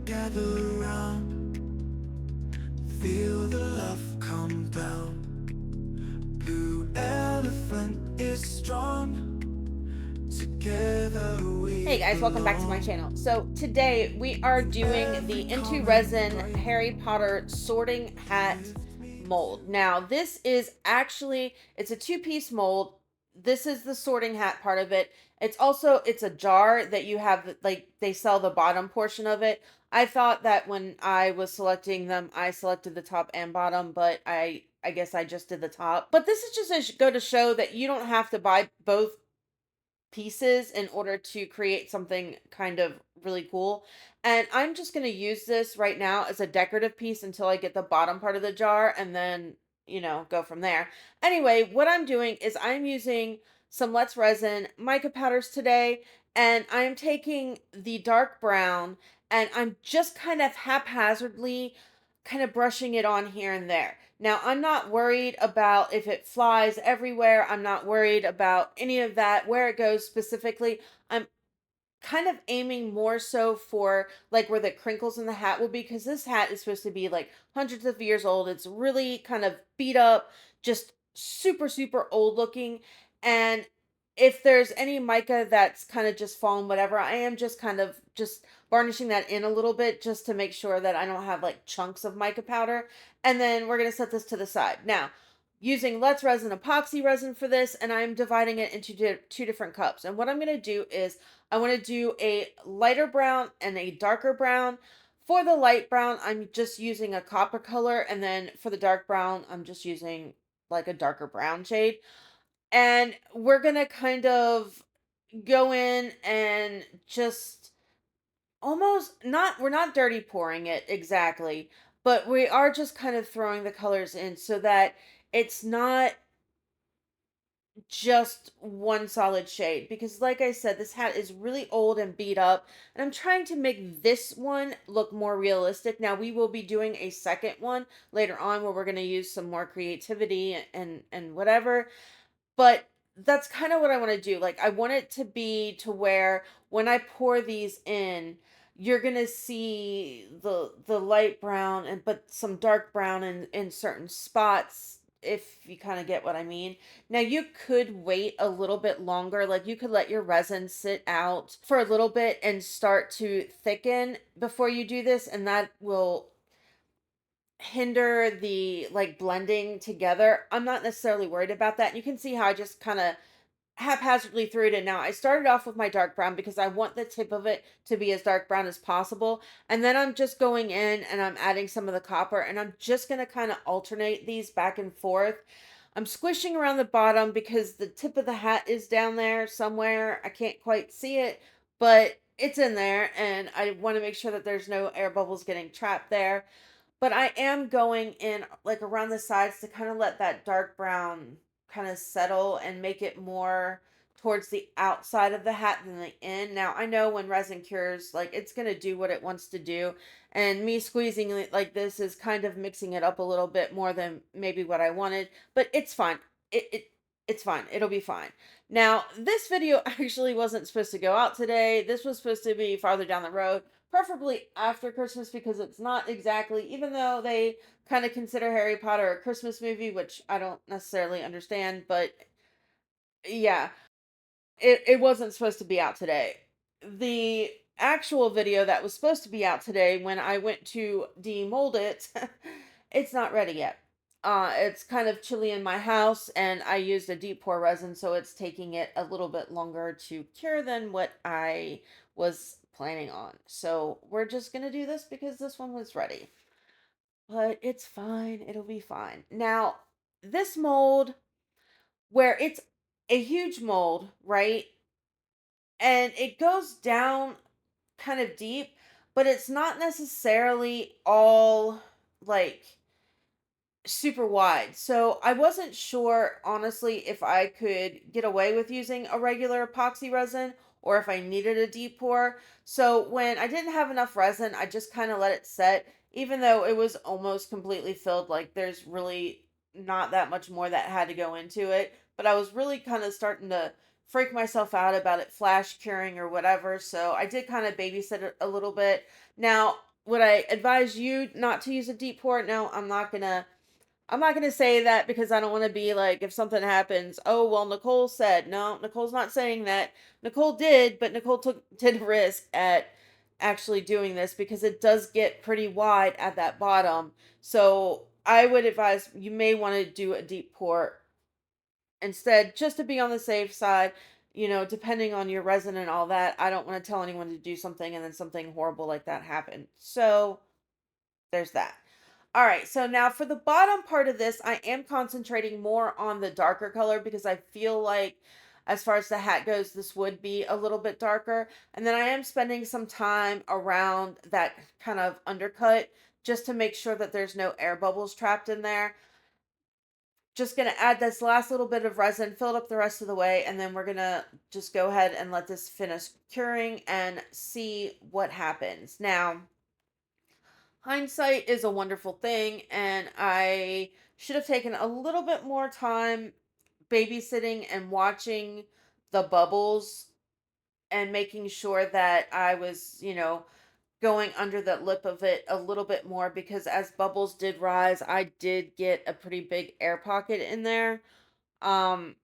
gather round, feel the love come down. Blue elephant is strong, together we Hey guys, welcome back to my belong. channel. So today we are doing the Into Resin Harry Potter sorting hat mold. Now this is actually, it's a two-piece mold. This is the sorting hat part of it. It's a jar that you have, like they sell the bottom portion of it. I thought that when I was selecting them, I selected the top and bottom, but I guess I just did the top. But this is just to go to show that you don't have to buy both pieces in order to create something kind of really cool. And I'm just going to use this right now as a decorative piece until I get the bottom part of the jar and then, go from there. Anyway, what I'm doing is I'm using some Let's Resin mica powders today, and I'm taking the dark brown and I'm just kind of haphazardly kind of brushing it on here and there. Now, I'm not worried about if it flies everywhere. I'm not worried about any of that, where it goes specifically. I'm kind of aiming more so for like where the crinkles in the hat will be, because this hat is supposed to be like hundreds of years old. It's really kind of beat up, just super, super old looking. And if there's any mica that's kind of just fallen, whatever, I am just kind of just varnishing that in a little bit just to make sure that I don't have like chunks of mica powder. And then we're going to set this to the side. Now, using Let's Resin epoxy resin for this, and I'm dividing it into two different cups. And what I'm going to do is I want to do a lighter brown and a darker brown. For the light brown, I'm just using a copper color, and then for the dark brown, I'm just using like a darker brown shade. And we're going to kind of go in and just almost not, we're not dirty pouring it exactly, but we are just kind of throwing the colors in so that it's not just one solid shade, because like I said, this hat is really old and beat up, and I'm trying to make this one look more realistic. Now we will be doing a second one later on where we're going to use some more creativity and whatever, but that's kind of what I want to do. Like I want it to be to where when I pour these in, you're going to see the light brown and but some dark brown in certain spots, if you kind of get what I mean. Now you could wait a little bit longer. Like you could let your resin sit out for a little bit and start to thicken before you do this, and that will hinder the like blending together. I'm not necessarily worried about that. You can see how I just kind of haphazardly threw it in. Now I started off with my dark brown because I want the tip of it to be as dark brown as possible. And then I'm just going in and I'm adding some of the copper, and I'm just going to kind of alternate these back and forth. I'm squishing around the bottom because the tip of the hat is down there somewhere. I can't quite see it, but it's in there, and I want to make sure that there's no air bubbles getting trapped there. But I am going in like around the sides to kind of let that dark brown kind of settle and make it more towards the outside of the hat than the in. Now, I know when resin cures, like it's going to do what it wants to do. And me squeezing it like this is kind of mixing it up a little bit more than maybe what I wanted, but it's fine. It's fine. It'll be fine. Now, this video actually wasn't supposed to go out today. This was supposed to be farther down the road, preferably after Christmas, because it's not exactly, even though they kind of consider Harry Potter a Christmas movie, which I don't necessarily understand, but yeah, it wasn't supposed to be out today. The actual video that was supposed to be out today, when I went to demold it, it's not ready yet. It's kind of chilly in my house, and I used a deep pour resin, so it's taking it a little bit longer to cure than what I was planning on. So we're just gonna do this because this one was ready. But it's fine, it'll be fine. Now, this mold, where it's a huge mold, right? And it goes down kind of deep, but it's not necessarily all like super wide. So I wasn't sure, honestly, if I could get away with using a regular epoxy resin or if I needed a deep pour. So when I didn't have enough resin, I just kind of let it set, even though it was almost completely filled. Like there's really not that much more that had to go into it. But I was really kind of starting to freak myself out about it flash curing or whatever. So I did kind of babysit it a little bit. Now, would I advise you not to use a deep pour? No, I'm not gonna say that because I don't want to be like, if something happens, oh well, Nicole said. No, Nicole's not saying that. Nicole did, but Nicole did risk at actually doing this because it does get pretty wide at that bottom. So I would advise you may want to do a deep pour instead, just to be on the safe side. Depending on your resin and all that, I don't want to tell anyone to do something and then something horrible like that happen. So there's that. All right, so now for the bottom part of this, I am concentrating more on the darker color because I feel like, as far as the hat goes, this would be a little bit darker. And then I am spending some time around that kind of undercut just to make sure that there's no air bubbles trapped in there. Just going to add this last little bit of resin, fill it up the rest of the way, and then we're going to just go ahead and let this finish curing and see what happens. Now, hindsight is a wonderful thing, and I should have taken a little bit more time babysitting and watching the bubbles and making sure that I was, going under the lip of it a little bit more because as bubbles did rise, I did get a pretty big air pocket in there. Um,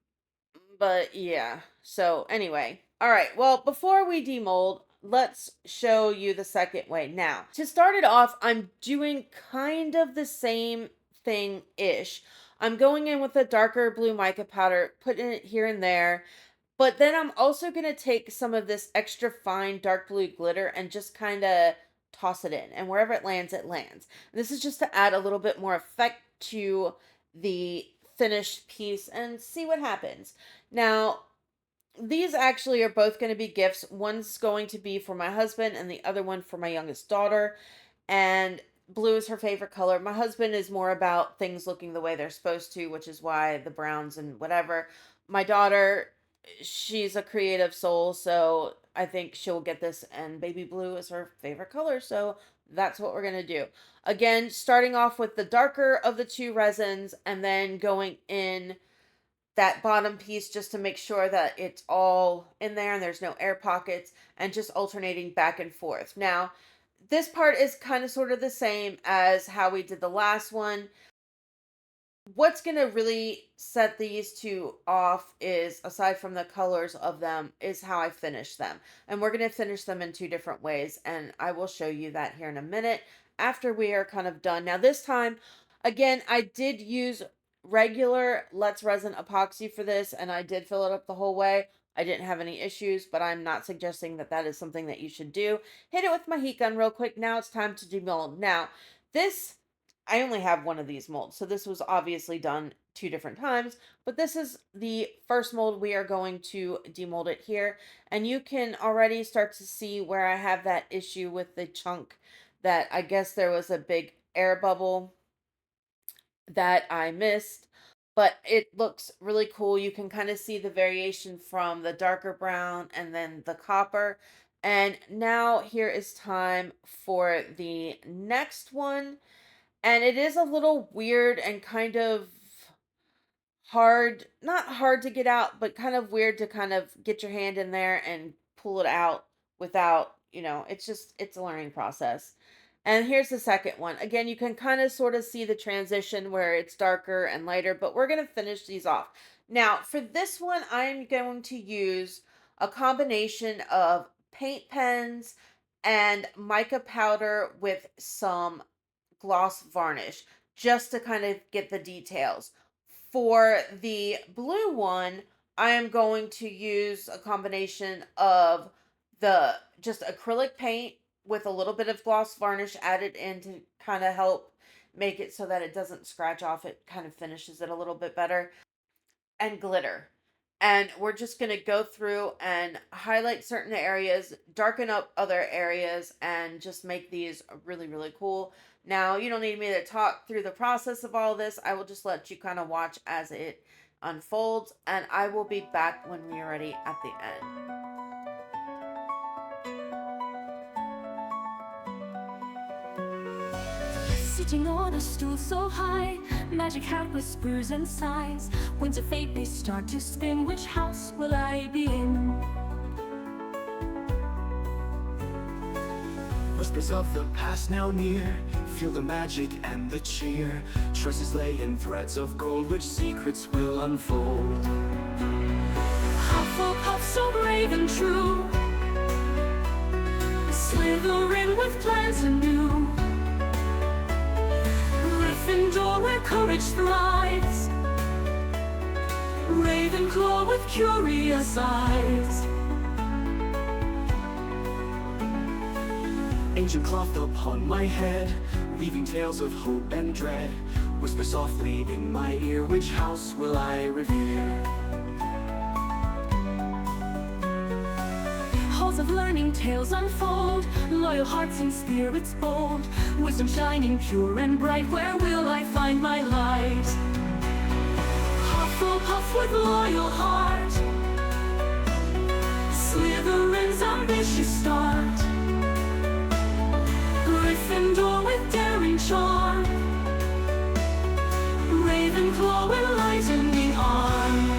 but yeah. So anyway, all right. Well, before we demold, let's show you the second way. Now, to start it off, I'm doing kind of the same thing ish. I'm going in with a darker blue mica powder, putting it here and there. But then I'm also going to take some of this extra fine dark blue glitter and just kind of toss it in. And wherever it lands, it lands. This is just to add a little bit more effect to the finished piece and see what happens. Now, these actually are both going to be gifts. One's going to be for my husband and the other one for my youngest daughter. And blue is her favorite color. My husband is more about things looking the way they're supposed to, which is why the browns and whatever. My daughter, she's a creative soul, so I think she'll get this, and baby blue is her favorite color, so that's what we're going to do. Again, starting off with the darker of the two resins and then going in that bottom piece just to make sure that it's all in there and there's no air pockets, and just alternating back and forth. Now, this part is kind of sort of the same as how we did the last one. What's going to really set these two off is, aside from the colors of them, is how I finish them. And we're going to finish them in two different ways. And I will show you that here in a minute after we are kind of done. Now, this time, again, I did use regular Let's Resin epoxy for this, and I did fill it up the whole way. I didn't have any issues, but I'm not suggesting that that is something that you should do. Hit it with my heat gun real quick. Now it's time to demold. Now, this, I only have one of these molds, so this was obviously done two different times, but this is the first mold. We are going to demold it here, and you can already start to see where I have that issue with the chunk, that I guess there was a big air bubble that I missed, but it looks really cool. You can kind of see the variation from the darker brown and then the copper. And now here is time for the next one. And it is a little weird and kind of hard, not hard to get out, but kind of weird to kind of get your hand in there and pull it out without, it's a learning process. And here's the second one. Again, you can kind of sort of see the transition where it's darker and lighter, but we're going to finish these off. Now, for this one, I'm going to use a combination of paint pens and mica powder with some gloss varnish just to kind of get the details. For the blue one, I am going to use a combination of the just acrylic paint with a little bit of gloss varnish added in to kind of help make it so that it doesn't scratch off. It kind of finishes it a little bit better. And glitter. And we're just going to go through and highlight certain areas, darken up other areas, and just make these really, really cool. Now, you don't need me to talk through the process of all this. I will just let you kind of watch as it unfolds, and I will be back when we're ready at the end. Sitting on a stool so high, magic hat whispers and sighs. Winds of fate, they start to spin. Which house will I be in? Echoes of the past now near, feel the magic and the cheer. Tresses lay in threads of gold, which secrets will unfold. Hufflepuff so brave and true, Slytherin with plans anew, Gryffindor where courage thrives, Ravenclaw with curious eyes. Ancient cloth upon my head, weaving tales of hope and dread. Whisper softly in my ear, which house will I revere? Halls of learning tales unfold, loyal hearts and spirits bold, wisdom shining pure and bright, where will I find my light? Hufflepuff with loyal heart, Slytherin's ambitious start, Gryffindor with daring charm, Ravenclaw with lightning arm.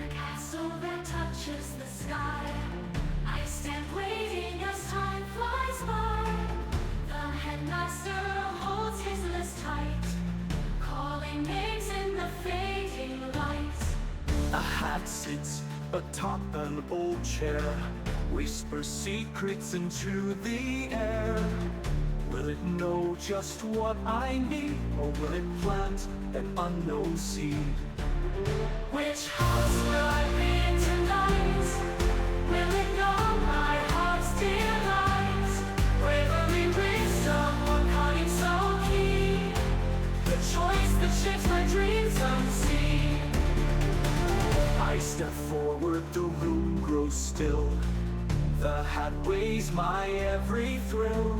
Castle that touches the sky, I stand waiting as time flies by. The headmaster holds his list tight, calling names in the fading light. A hat sits atop an old chair, whispers secrets into the air. Will it know just what I need, or will it plant an unknown seed? Which house will I be in tonight? Will it know my heart's delight? Bravery, wisdom, or cunning so keen? The choice that shapes my dreams unseen. I step forward, the room grows still. The hat weighs my every thrill.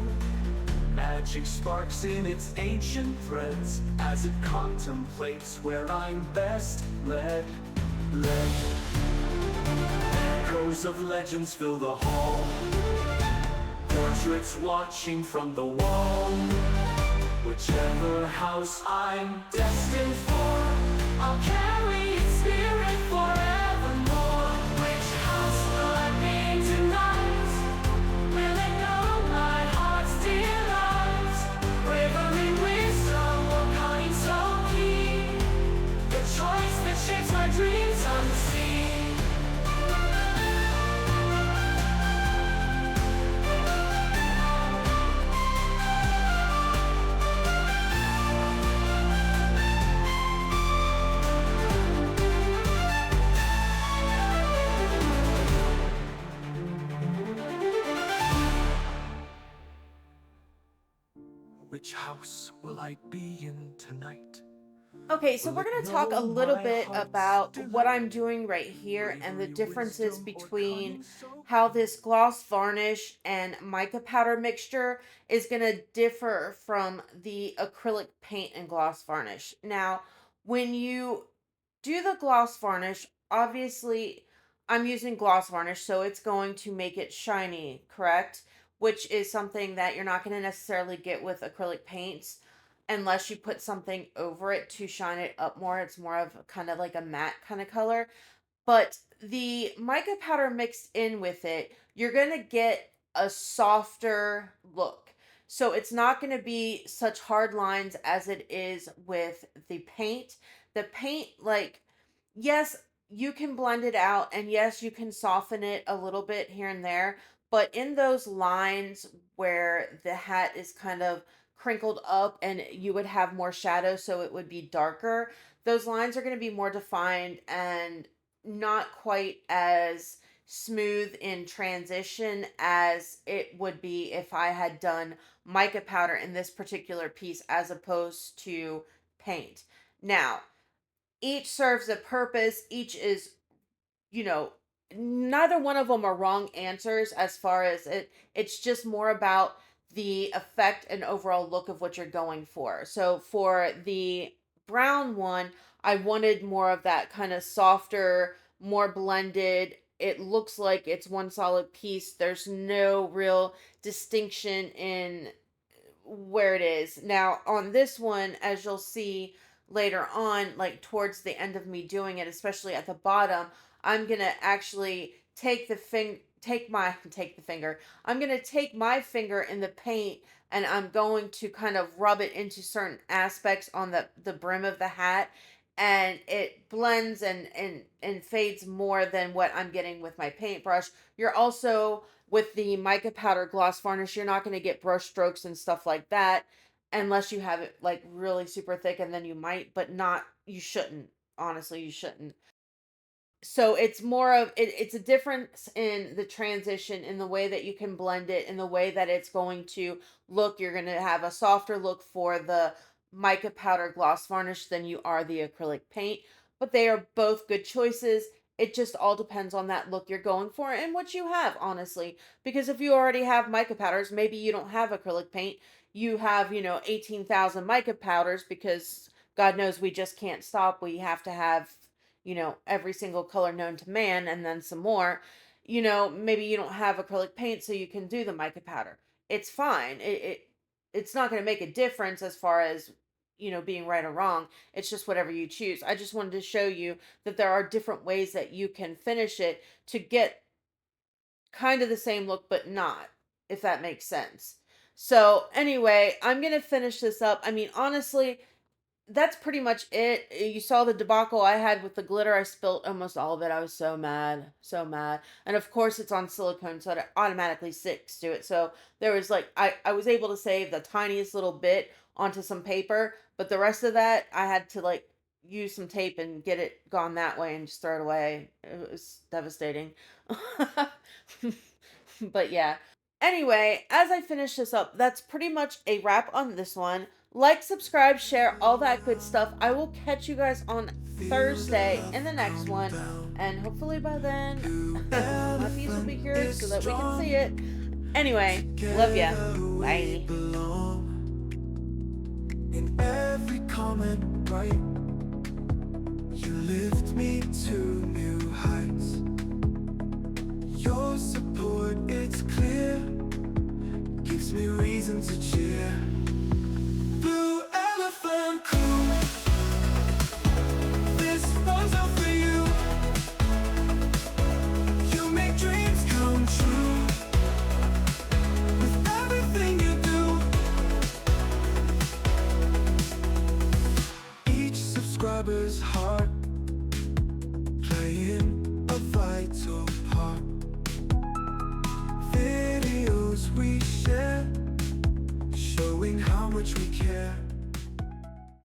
Magic sparks in its ancient threads as it contemplates where I'm best led. Echoes of legends fill the hall, portraits watching from the wall. Whichever house I'm destined for, I'll carry its spirit forevermore. Which house will I be tonight? Will it know my heart's delight? Bravery, wisdom, or cunning so keen? The choice that shapes my dreams unseen. which house will I be in tonight? Okay, so we're going to talk a little bit about what I'm doing right here and the differences between how this gloss varnish and mica powder mixture is going to differ from the acrylic paint and gloss varnish. Now, when you do the gloss varnish, obviously I'm using gloss varnish, so it's going to make it shiny, correct? Which is something that you're not going to necessarily get with acrylic paints unless you put something over it to shine it up more. It's more of kind of like a matte kind of color. But the mica powder mixed in with it, you're going to get a softer look. So it's not going to be such hard lines as it is with the paint. The paint, like, yes, you can blend it out, and yes, you can soften it a little bit here and there. But in those lines where the hat is kind of crinkled up and you would have more shadow, so it would be darker, those lines are going to be more defined and not quite as smooth in transition as it would be if I had done mica powder in this particular piece as opposed to paint. Now, each serves a purpose, each is, you know, neither one of them are wrong answers as far as it's just more about the effect and overall look of what you're going for. So for the brown one, I wanted more of that kind of softer, more blended. It looks like it's one solid piece. There's no real distinction in where it is. Now, on this one, as you'll see later on, like towards the end of me doing it, especially at the bottom, I'm gonna actually take the finger. I'm gonna take my finger in the paint and I'm going to kind of rub it into certain aspects on the brim of the hat, and it blends and fades more than what I'm getting with my paintbrush. You're also, with the mica powder gloss varnish, you're not going to get brush strokes and stuff like that unless you have it like really super thick, and then you might, but not, you shouldn't. Honestly, you shouldn't. So it's more of it's a difference in the transition, in the way that you can blend it, in the way that it's going to look. You're going to have a softer look for the mica powder gloss varnish than you are the acrylic paint, but they are both good choices. It just all depends on that look you're going for and what you have, honestly. Because if you already have mica powders, maybe you don't have acrylic paint, you have, 18,000 mica powders, because God knows we just can't stop. We have to have, every single color known to man and then some more. Maybe you don't have acrylic paint, so you can do the mica powder. It's fine. It's not going to make a difference as far as, being right or wrong. It's just whatever you choose. I just wanted to show you that there are different ways that you can finish it to get kind of the same look, but not, if that makes sense. So, anyway, I'm going to finish this up. I mean, honestly, that's pretty much it. You saw the debacle I had with the glitter. I spilled almost all of it. I was so mad, so mad. And of course, it's on silicone, so it automatically sticks to it. So there was like, I was able to save the tiniest little bit onto some paper, but the rest of that, I had to like use some tape and get it gone that way and just throw it away. It was devastating. But yeah. Anyway, as I finish this up, that's pretty much a wrap on this one. Like, subscribe, share, all that good stuff. I will catch you guys on Thursday in the next one. And hopefully by then, my piece will be cured so that we can see it. Anyway, love ya. Bye. In every comment, right? You lift me to new heights. Your support, it's clear, gives me reason to cheer. Blue Elephant Crew, this one's out for you. You make dreams come true with everything you do. Each subscriber's heart playing a vital part. Videos we share, showing how much we care.